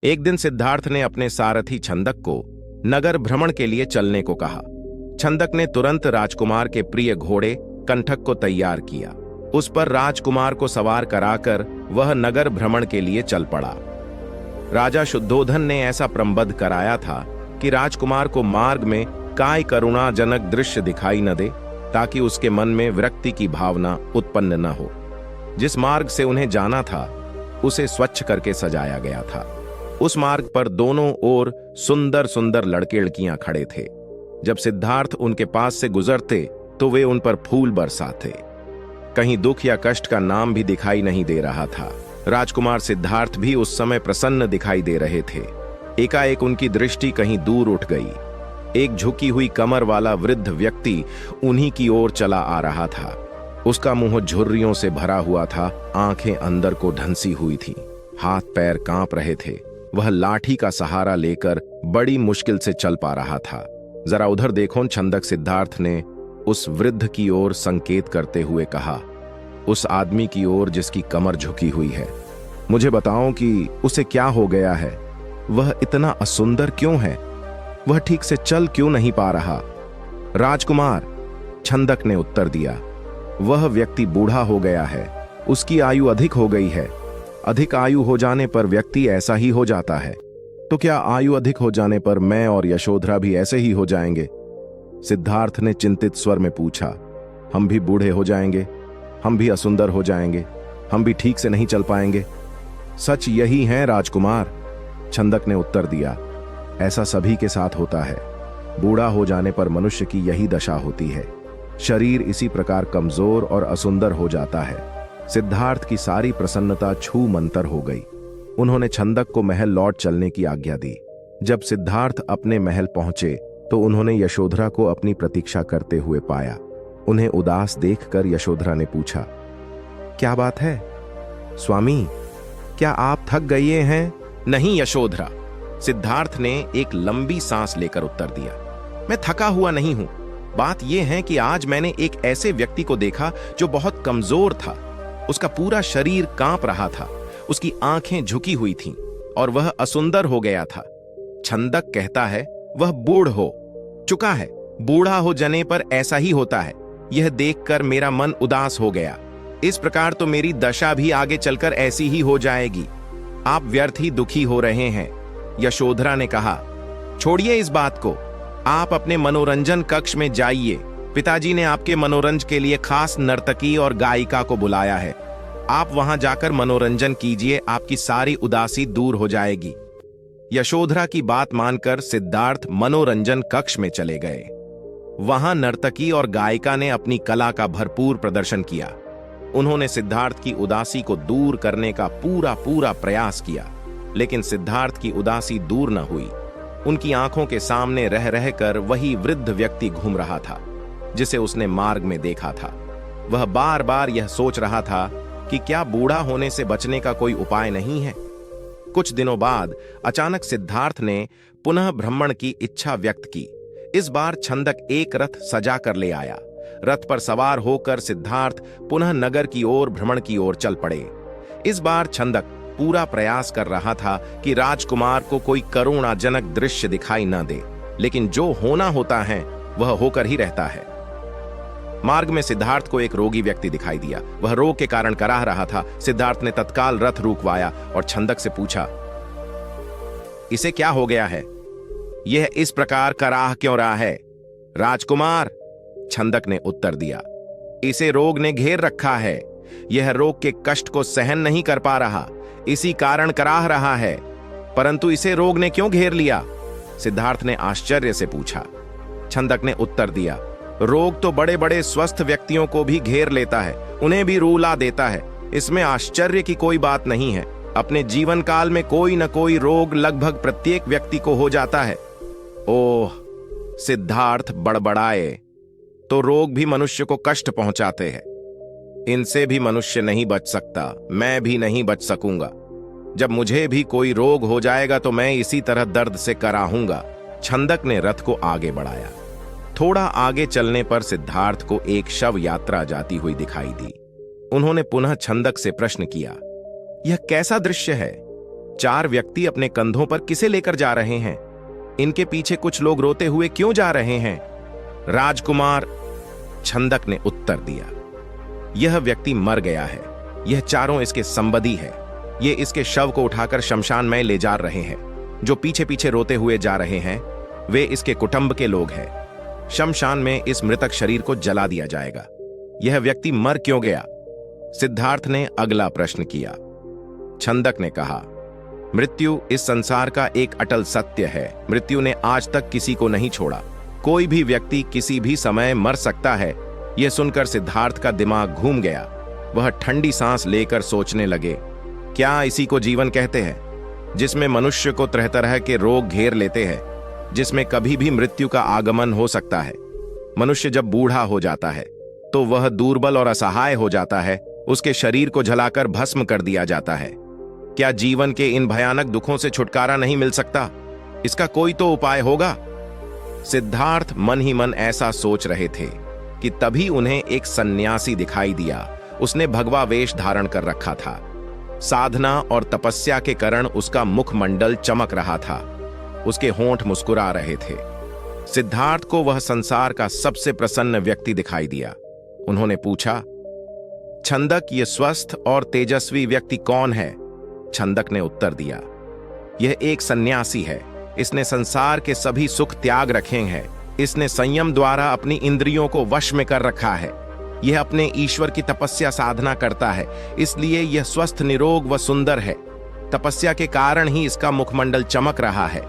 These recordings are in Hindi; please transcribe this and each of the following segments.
एक दिन सिद्धार्थ ने अपने सारथी छंदक को नगर भ्रमण के लिए चलने को कहा। छंदक ने तुरंत राजकुमार के प्रिय घोड़े कंठक को तैयार किया। उस पर राजकुमार को सवार कराकर वह नगर भ्रमण के लिए चल पड़ा। राजा शुद्धोधन ने ऐसा प्रबंध कराया था कि राजकुमार को मार्ग में काय करुणाजनक दृश्य दिखाई न दे, ताकि उसके मन में विरक्ति की भावना उत्पन्न न हो। जिस मार्ग से उन्हें जाना था उसे स्वच्छ करके सजाया गया था। उस मार्ग पर दोनों ओर सुंदर सुंदर लड़के लड़कियां खड़े थे। जब सिद्धार्थ उनके पास से गुजरते तो वे उन पर फूल बरसाते। कहीं दुख या कष्ट का नाम भी दिखाई नहीं दे रहा था। राजकुमार सिद्धार्थ भी उस समय प्रसन्न दिखाई दे रहे थे। एकाएक उनकी दृष्टि कहीं दूर उठ गई। एक झुकी हुई कमर वाला वृद्ध व्यक्ति उन्हीं की ओर चला आ रहा था। उसका मुंह झुर्रियों से भरा हुआ था, आंखें अंदर को ढंसी हुई थीं, हाथ पैर कांप रहे थे। वह लाठी का सहारा लेकर बड़ी मुश्किल से चल पा रहा था। जरा उधर देखो, छंदक सिद्धार्थ ने उस वृद्ध की ओर संकेत करते हुए कहा, उस आदमी की ओर जिसकी कमर झुकी हुई है। मुझे बताओ कि उसे क्या हो गया है? वह इतना असुंदर क्यों है? वह ठीक से चल क्यों नहीं पा रहा? राजकुमार, छंदक ने उत्तर दिया, वह व्यक्ति बूढ़ा हो गया है। उसकी आयु अधिक हो गई है। अधिक आयु हो जाने पर व्यक्ति ऐसा ही हो जाता है। तो क्या आयु अधिक हो जाने पर मैं और यशोधरा भी ऐसे ही हो जाएंगे? सिद्धार्थ ने चिंतित स्वर में पूछा। हम भी बूढ़े हो जाएंगे, हम भी असुंदर हो जाएंगे, हम भी ठीक से नहीं चल पाएंगे। सच यही है राजकुमार, छंदक ने उत्तर दिया। ऐसा सभी के साथ होता है। बूढ़ा हो जाने पर मनुष्य की यही दशा होती है। शरीर इसी प्रकार कमजोर और असुंदर हो जाता है। सिद्धार्थ की सारी प्रसन्नता छू मंतर हो गई। उन्होंने छंदक को महल लौट चलने की आज्ञा दी। जब सिद्धार्थ अपने महल पहुंचे तो उन्होंने यशोधरा को अपनी प्रतीक्षा करते हुए पाया। उन्हें उदास देखकर यशोधरा ने पूछा, क्या बात है स्वामी, क्या आप थक गए हैं? नहीं यशोधरा, सिद्धार्थ ने एक लंबी सांस लेकर उत्तर दिया, मैं थका हुआ नहीं हूं। बात यह है कि आज मैंने एक ऐसे व्यक्ति को देखा जो बहुत कमजोर था। उसका पूरा शरीर कांप रहा था, उसकी आंखें झुकी हुई थीं और वह असुंदर हो गया था। छंदक कहता है वह बूढ़ हो चुका है। बूढ़ा हो जाने पर ऐसा ही होता है। यह देखकर मेरा मन उदास हो गया। इस प्रकार तो मेरी दशा भी आगे चलकर ऐसी ही हो जाएगी। आप व्यर्थ ही दुखी हो रहे हैं। यशोधरा ने कहा, छोड़िए इस बात को, आप अपने मनोरंजन कक्ष में जाइए। पिताजी ने आपके मनोरंजन के लिए खास नर्तकी और गायिका को बुलाया है। आप वहां जाकर मनोरंजन कीजिए, आपकी सारी उदासी दूर हो जाएगी। यशोधरा की बात मानकर सिद्धार्थ मनोरंजन कक्ष में चले गए। वहां नर्तकी और गायिका ने अपनी कला का भरपूर प्रदर्शन किया। उन्होंने सिद्धार्थ की उदासी को दूर करने का पूरा प्रयास किया, लेकिन सिद्धार्थ की उदासी दूर न हुई। उनकी आंखों के सामने रह रहकर वही वृद्ध व्यक्ति घूम रहा था जिसे उसने मार्ग में देखा था। वह बार बार यह सोच रहा था कि क्या बूढ़ा होने से बचने का कोई उपाय नहीं है। कुछ दिनों बाद अचानक सिद्धार्थ ने पुनः भ्रमण की इच्छा व्यक्त की। इस बार छंदक एक रथ सजा कर ले आया। रथ पर सवार होकर सिद्धार्थ पुनः नगर की ओर भ्रमण की ओर चल पड़े। इस बार छंदक पूरा प्रयास कर रहा था कि राजकुमार को कोई करुणाजनक दृश्य दिखाई न दे, लेकिन जो होना होता है वह होकर ही रहता है। मार्ग में सिद्धार्थ को एक रोगी व्यक्ति दिखाई दिया। वह रोग के कारण कराह रहा था। सिद्धार्थ ने तत्काल रथ रुकवाया और छंदक से पूछा, इसे क्या हो गया है? यह इस प्रकार कराह क्यों रहा है? राजकुमार, छंदक ने उत्तर दिया, इसे रोग ने घेर रखा है। यह रोग के कष्ट को सहन नहीं कर पा रहा, इसी कारण कराह रहा है। परंतु इसे रोग ने क्यों घेर लिया? सिद्धार्थ ने आश्चर्य से पूछा। छंदक ने उत्तर दिया, रोग तो बड़े बड़े स्वस्थ व्यक्तियों को भी घेर लेता है, उन्हें भी रूला देता है। इसमें आश्चर्य की कोई बात नहीं है। अपने जीवन काल में कोई न कोई रोग लगभग प्रत्येक व्यक्ति को हो जाता है। ओह, सिद्धार्थ बड़बड़ाए, तो रोग भी मनुष्य को कष्ट पहुंचाते हैं। इनसे भी मनुष्य नहीं बच सकता, मैं भी नहीं बच सकूंगा। जब मुझे भी कोई रोग हो जाएगा तो मैं इसी तरह दर्द से कराहूंगा। छंदक ने रथ को आगे बढ़ाया। थोड़ा आगे चलने पर सिद्धार्थ को एक शव यात्रा जाती हुई दिखाई दी। उन्होंने पुनः छंदक से प्रश्न किया, यह कैसा दृश्य है? 4 व्यक्ति अपने कंधों पर किसे लेकर जा रहे हैं? इनके पीछे कुछ लोग रोते हुए क्यों जा रहे हैं? राजकुमार, छंदक ने उत्तर दिया। यह व्यक्ति मर गया है। यह चारों इसके संबंधी है। ये इसके शव को उठाकर शमशान में ले जा रहे हैं। जो पीछे पीछे रोते हुए जा रहे हैं वे इसके कुटुंब के लोग हैं। शमशान में इस मृतक शरीर को जला दिया जाएगा। यह व्यक्ति मर क्यों गया? सिद्धार्थ ने अगला प्रश्न किया। छंदक ने कहा, मृत्यु इस संसार का एक अटल सत्य है। मृत्यु ने आज तक किसी को नहीं छोड़ा। कोई भी व्यक्ति किसी भी समय मर सकता है। यह सुनकर सिद्धार्थ का दिमाग घूम गया। वह ठंडी सांस लेकर सोचने लगे, क्या इसी को जीवन कहते हैं, जिसमें मनुष्य को तरह तरह के रोग घेर लेते हैं, जिसमें कभी भी मृत्यु का आगमन हो सकता है। मनुष्य जब बूढ़ा हो जाता है तो वह दुर्बल और असहाय हो जाता है। उसके शरीर को जलाकर भस्म कर दिया जाता है। क्या जीवन के इन भयानक दुखों से छुटकारा नहीं मिल सकता? इसका कोई तो उपाय होगा। सिद्धार्थ मन ही मन ऐसा सोच रहे थे कि तभी उन्हें एक सन्यासी दिखाई दिया। उसने भगवा वेश धारण कर रखा था। साधना और तपस्या के कारण उसका मुखमंडल चमक रहा था। उसके होंठ मुस्कुरा रहे थे। सिद्धार्थ को वह संसार का सबसे प्रसन्न व्यक्ति दिखाई दिया। उन्होंने पूछा, छंदक, ये स्वस्थ और तेजस्वी व्यक्ति कौन है? छंदक ने उत्तर दिया, यह एक सन्यासी है। इसने संसार के सभी सुख त्याग रखे हैं। इसने संयम द्वारा अपनी इंद्रियों को वश में कर रखा है। यह अपने ईश्वर की तपस्या साधना करता है, इसलिए यह स्वस्थ, निरोग व सुंदर है। तपस्या के कारण ही इसका मुखमंडल चमक रहा है।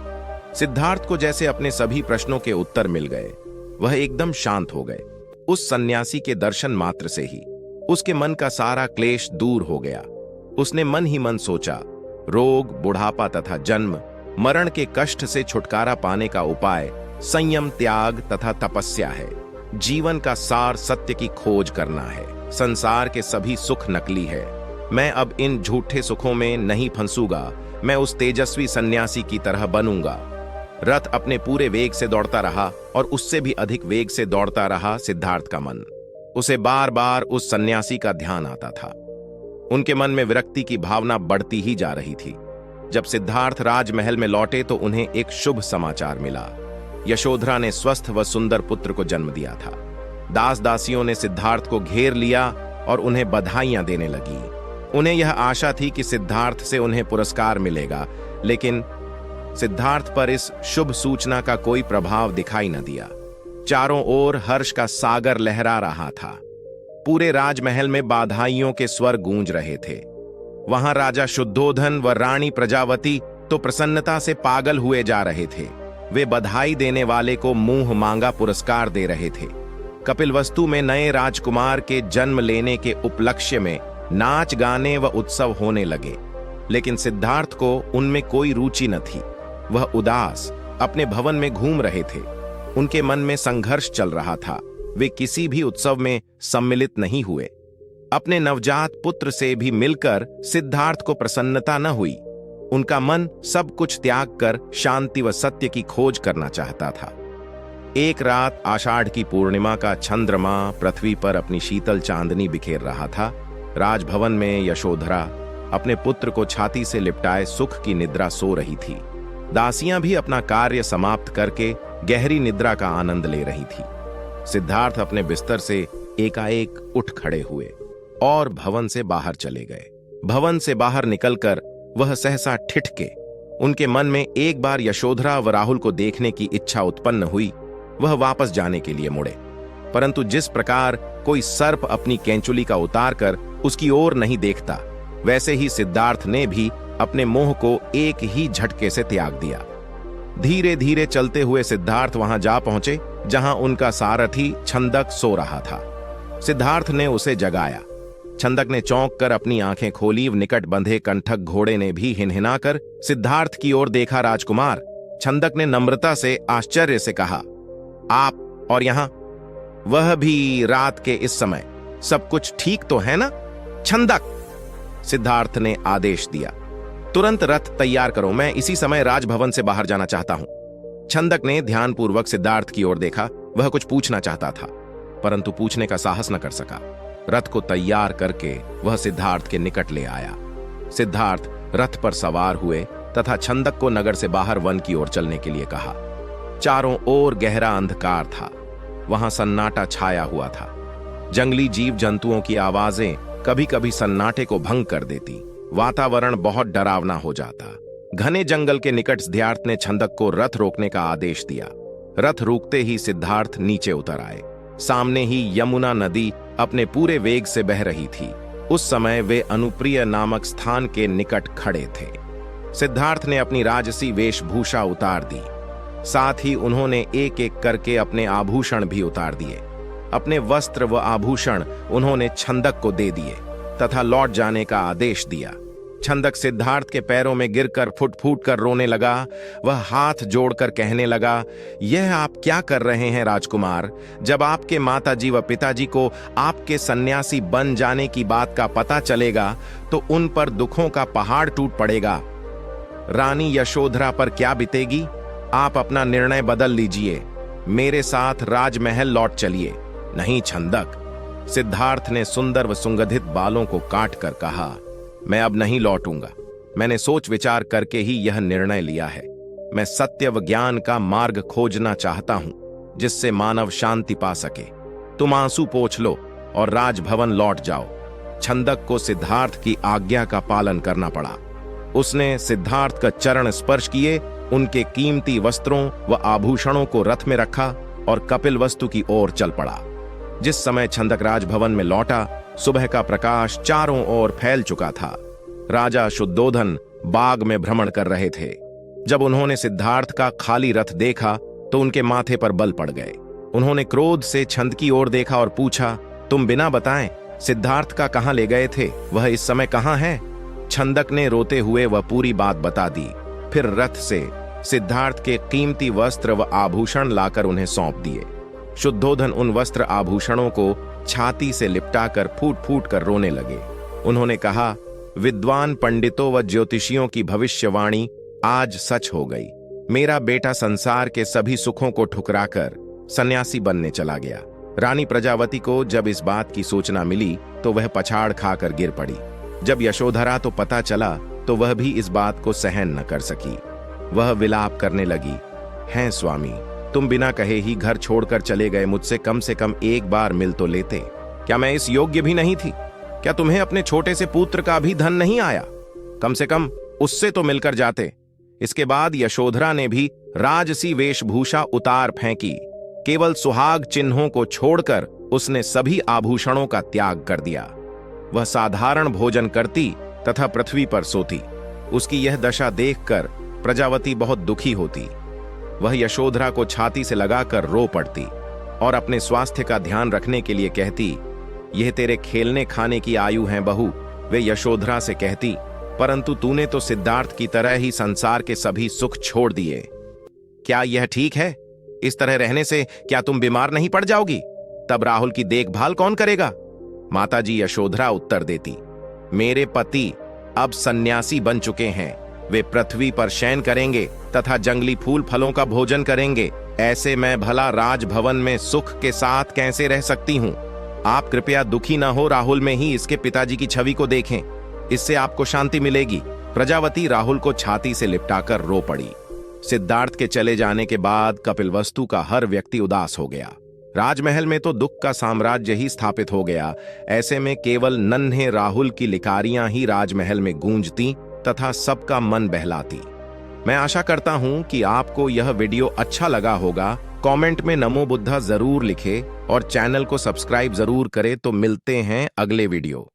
सिद्धार्थ को जैसे अपने सभी प्रश्नों के उत्तर मिल गए। वह एकदम शांत हो गए। उस सन्यासी के दर्शन मात्र से ही उसके मन का सारा क्लेश दूर हो गया। उसने मन ही मन सोचा, रोग, बुढ़ापा तथा जन्म मरण के कष्ट से छुटकारा पाने का उपाय संयम, त्याग तथा तपस्या है। जीवन का सार सत्य की खोज करना है। संसार के सभी सुख नकली है। मैं अब इन झूठे सुखों में नहीं फंसूंगा। मैं उस तेजस्वी सन्यासी की तरह बनूंगा। रथ अपने पूरे वेग से दौड़ता रहा और उससे भी अधिक वेग से दौड़ता रहा सिद्धार्थ का मन। उसे बार बार उस सन्यासी का ध्यान आता था। उनके मन में विरक्ति की भावना बढ़ती ही जा रही थी। जब सिद्धार्थ राजमहल में लौटे तो उन्हें एक शुभ समाचार मिला। यशोधरा ने स्वस्थ व सुंदर पुत्र को जन्म दिया था। दास दासियों ने सिद्धार्थ को घेर लिया और उन्हें बधाइयां देने लगी। उन्हें यह आशा थी कि सिद्धार्थ से उन्हें पुरस्कार मिलेगा, लेकिन सिद्धार्थ पर इस शुभ सूचना का कोई प्रभाव दिखाई न दिया। चारों ओर हर्ष का सागर लहरा रहा था। पूरे राजमहल में बधाइयों के स्वर गूंज रहे थे। वहां राजा शुद्धोधन व रानी प्रजावती तो प्रसन्नता से पागल हुए जा रहे थे। वे बधाई देने वाले को मुंह मांगा पुरस्कार दे रहे थे। कपिलवस्तु में नए राजकुमार के जन्म लेने के उपलक्ष्य में नाच, गाने व उत्सव होने लगे, लेकिन सिद्धार्थ को उनमें कोई रुचि न थी। वह उदास अपने भवन में घूम रहे थे। उनके मन में संघर्ष चल रहा था। वे किसी भी उत्सव में सम्मिलित नहीं हुए। अपने नवजात पुत्र से भी मिलकर सिद्धार्थ को प्रसन्नता न हुई। उनका मन सब कुछ त्याग कर शांति व सत्य की खोज करना चाहता था। एक रात आषाढ़ की पूर्णिमा का चंद्रमा पृथ्वी पर अपनी शीतल चांदनी बिखेर रहा था। राजभवन में यशोधरा अपने पुत्र को छाती से लिपटाए सुख की निद्रा सो रही थी। दासियां भी अपना कार्य समाप्त करके गहरी निद्रा का आनंद ले रही थी। सिद्धार्थ अपने बिस्तर से एकाएक उठ खड़े हुए और भवन से बाहर चले गए। भवन से बाहर निकलकर वह सहसा ठिठके। उनके मन में एक बार यशोधरा व राहुल को देखने की इच्छा उत्पन्न हुई। वह वापस जाने के लिए मुड़े, परंतु जिस प्रकार कोई सर्प अपनी कैंचुली का उतार कर उसकी ओर नहीं देखता, वैसे ही सिद्धार्थ ने भी अपने मोह को एक ही झटके से त्याग दिया। धीरे धीरे चलते हुए सिद्धार्थ वहां जा पहुंचे जहां उनका सारथी छंदक सो रहा था। सिद्धार्थ ने उसे जगाया। छंदक ने चौंक कर अपनी आंखें खोली। निकट बंधे कंठक घोड़े ने भी हिनहिनाकर सिद्धार्थ की ओर देखा। राजकुमार, छंदक ने नम्रता से आश्चर्य से कहा, आप और यहां, वह भी रात के इस समय? सब कुछ ठीक तो है ना? छंदक, सिद्धार्थ ने आदेश दिया, तुरंत रथ तैयार करो। मैं इसी समय राजभवन से बाहर जाना चाहता हूं। छंदक ने ध्यानपूर्वक सिद्धार्थ की ओर देखा। वह कुछ पूछना चाहता था, परंतु पूछने का साहस न कर सका। रथ को तैयार करके वह सिद्धार्थ के निकट ले आया। सिद्धार्थ रथ पर सवार हुए तथा छंदक को नगर से बाहर वन की ओर चलने के लिए कहा। चारों ओर गहरा अंधकार था। वहां सन्नाटा छाया हुआ था। जंगली जीव जंतुओं की आवाजें कभी कभी सन्नाटे को भंग कर देती। वातावरण बहुत डरावना हो जाता। घने जंगल के निकट सिद्धार्थ ने छंदक को रथ रोकने का आदेश दिया। रथ रुकते ही सिद्धार्थ नीचे उतर आए। सामने ही यमुना नदी अपने पूरे वेग से बह रही थी। उस समय वे अनुप्रिय नामक स्थान के निकट खड़े थे। सिद्धार्थ ने अपनी राजसी वेशभूषा उतार दी। साथ ही उन्होंने एक एक करके अपने आभूषण भी उतार दिए। अपने वस्त्र व आभूषण उन्होंने छंदक को दे दिए तथा लौट जाने का आदेश दिया। छंदक सिद्धार्थ के पैरों में गिरकर फुट फूट कर रोने लगा। वह हाथ जोड़कर कहने लगा, यह आप क्या कर रहे हैं राजकुमार? जब आपके माताजी व पिताजी को आपके सन्यासी बन जाने की बात का पता चलेगा तो उन पर दुखों का पहाड़ टूट पड़ेगा। रानी यशोधरा पर क्या बीतेगी? आप अपना निर्णय बदल लीजिए। मेरे साथ राजमहल लौट चलिए। नहीं छंदक, सिद्धार्थ ने सुंदर व सुगंधित बालों को काटकर कहा, मैं अब नहीं लौटूंगा। मैंने सोच विचार करके ही यह निर्णय लिया है। मैं सत्य व ज्ञान का मार्ग खोजना चाहता हूं जिससे मानव शांति पा सके। तुम आंसू पोंछ लो और राजभवन लौट जाओ। छंदक को सिद्धार्थ की आज्ञा का पालन करना पड़ा। उसने सिद्धार्थ का चरण स्पर्श किए, उनके कीमती वस्त्रों व आभूषणों को रथ में रखा और कपिलवस्तु की ओर चल पड़ा। जिस समय छंदक राजभवन में लौटा, सुबह का प्रकाश चारों ओर फैल चुका था। राजा शुद्धोधन बाग में भ्रमण कर रहे थे। जब उन्होंने सिद्धार्थ का खाली रथ देखा तो उनके माथे पर बल पड़ गए। उन्होंने क्रोध से छंद की ओर देखा और पूछा, तुम बिना बताएं सिद्धार्थ का कहां ले गए थे? वह इस समय कहां है? छंदक ने रोते हुए वह पूरी बात बता दी। फिर रथ से सिद्धार्थ के कीमती वस्त्र व आभूषण लाकर उन्हें सौंप दिए। शुद्धोधन उन वस्त्र आभूषणों को छाती से लिपटाकर फूट फूट कर रोने लगे। उन्होंने कहा, विद्वान पंडितों व ज्योतिषियों की भविष्यवाणी आज सच हो गई। मेरा बेटा संसार के सभी सुखों को ठुकराकर सन्यासी बनने चला गया। रानी प्रजावती को जब इस बात की सूचना मिली तो वह पछाड़ खाकर गिर पड़ी। जब यशोधरा तो पता चला तो वह भी इस बात को सहन न कर सकी। वह विलाप करने लगी, हैं स्वामी, तुम बिना कहे ही घर छोड़कर चले गए। मुझसे कम से कम एक बार मिल तो लेते। क्या मैं इस योग्य भी नहीं थी? क्या तुम्हें अपने छोटे से पुत्र का भी धन नहीं आया? कम से कम उससे तो मिलकर जाते। इसके बाद यशोधरा ने भी राजसी वेशभूषा उतार फेंकी। केवल सुहाग चिन्हों को छोड़कर उसने सभी आभूषणों का त्याग कर दिया। वह साधारण भोजन करती तथा पृथ्वी पर सोती। उसकी यह दशा देखकर प्रजावती बहुत दुखी होती। वह यशोधरा को छाती से लगाकर रो पड़ती और अपने स्वास्थ्य का ध्यान रखने के लिए कहती, यह तेरे खेलने खाने की आयु है बहू। वे यशोधरा से कहती, परंतु तूने तो सिद्धार्थ की तरह ही संसार के सभी सुख छोड़ दिए। क्या यह ठीक है? इस तरह रहने से क्या तुम बीमार नहीं पड़ जाओगी? तब राहुल की देखभाल कौन करेगा? माताजी यशोधरा उत्तर देती, मेरे पति अब सन्यासी बन चुके हैं। वे पृथ्वी पर शयन करेंगे तथा जंगली फूल फलों का भोजन करेंगे। ऐसे मैं भला राजभवन में सुख के साथ कैसे रह सकती हूँ? आप कृपया दुखी न हो, राहुल में ही इसके पिताजी की छवि को देखें। इससे आपको शांति मिलेगी। प्रजावती राहुल को छाती से लिपटाकर रो पड़ी। सिद्धार्थ के चले जाने के बाद कपिलवस्तु का हर व्यक्ति उदास हो गया। राजमहल में तो दुख का साम्राज्य ही स्थापित हो गया। ऐसे में केवल नन्हे राहुल की लिकारियां ही राजमहल में गूंजती तथा सबका मन बहलाती। मैं आशा करता हूं कि आपको यह वीडियो अच्छा लगा होगा। कमेंट में नमो बुद्धा जरूर लिखें और चैनल को सब्सक्राइब जरूर करें। तो मिलते हैं अगले वीडियो।